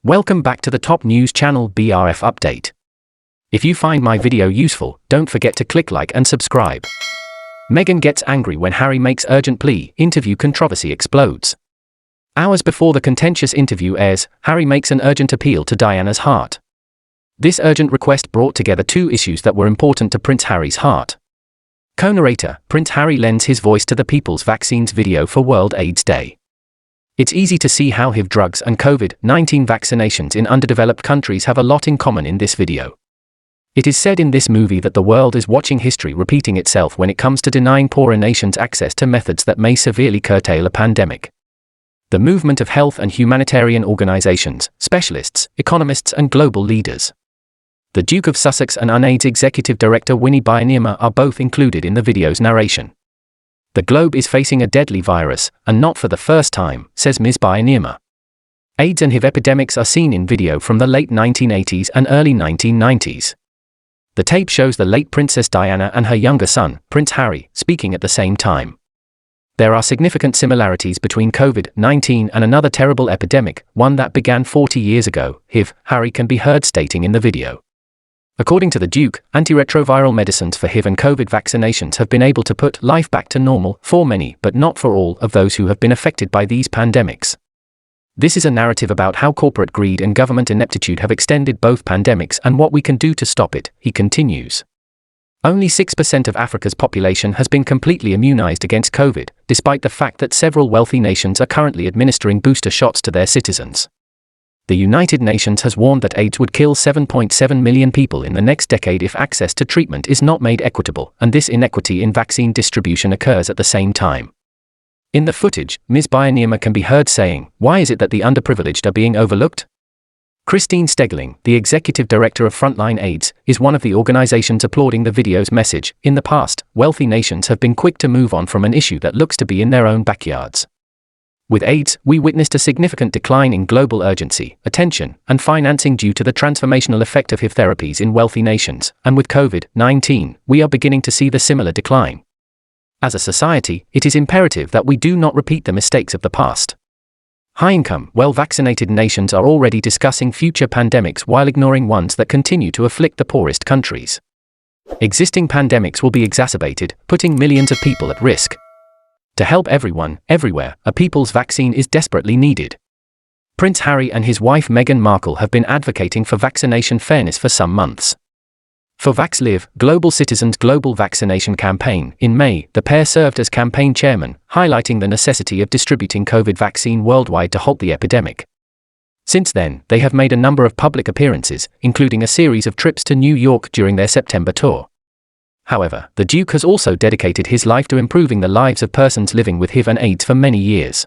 Welcome back to the top news channel BRF Update. If you find my video useful, don't forget to click like and subscribe. Meghan gets angry when Harry makes urgent plea, interview controversy explodes. Hours before the contentious interview airs, Harry makes an urgent appeal to Diana's heart. This urgent request brought together two issues that were important to Prince Harry's heart. Co-narrator, Prince Harry lends his voice to the People's Vaccines video for World AIDS Day. It's easy to see how HIV drugs and COVID-19 vaccinations in underdeveloped countries have a lot in common in this video. It is said in this movie that the world is watching history repeating itself when it comes to denying poorer nations access to methods that may severely curtail a pandemic. The movement of health and humanitarian organizations, specialists, economists and global leaders. The Duke of Sussex and UNAIDS Executive Director Winnie Byanyima are both included in the video's narration. The globe is facing a deadly virus, and not for the first time, says Ms. Byanyima. AIDS and HIV epidemics are seen in video from the late 1980s and early 1990s. The tape shows the late Princess Diana and her younger son, Prince Harry, speaking at the same time. There are significant similarities between COVID-19 and another terrible epidemic, one that began 40 years ago, HIV, Harry can be heard stating in the video. According to the Duke, antiretroviral medicines for HIV and COVID vaccinations have been able to put life back to normal for many, but not for all, of those who have been affected by these pandemics. This is a narrative about how corporate greed and government ineptitude have extended both pandemics and what we can do to stop it, he continues. Only 6% of Africa's population has been completely immunized against COVID, despite the fact that several wealthy nations are currently administering booster shots to their citizens. The United Nations has warned that AIDS would kill 7.7 million people in the next decade if access to treatment is not made equitable, and this inequity in vaccine distribution occurs at the same time. In the footage, Ms. Byanyima can be heard saying, "Why is it that the underprivileged are being overlooked?" Christine Stegling, the executive director of Frontline Aids, is one of the organizations applauding the video's message. In the past, wealthy nations have been quick to move on from an issue that looks to be in their own backyards. With AIDS, we witnessed a significant decline in global urgency, attention, and financing due to the transformational effect of HIV therapies in wealthy nations, and with COVID-19, we are beginning to see the similar decline. As a society, it is imperative that we do not repeat the mistakes of the past. High-income, well-vaccinated nations are already discussing future pandemics while ignoring ones that continue to afflict the poorest countries. Existing pandemics will be exacerbated, putting millions of people at risk. To help everyone, everywhere, a people's vaccine is desperately needed. Prince Harry and his wife Meghan Markle have been advocating for vaccination fairness for some months. For VaxLive, Global Citizens' global vaccination campaign, in May, the pair served as campaign chairman, highlighting the necessity of distributing COVID vaccine worldwide to halt the epidemic. Since then, they have made a number of public appearances, including a series of trips to New York during their September tour. However, the Duke has also dedicated his life to improving the lives of persons living with HIV and AIDS for many years.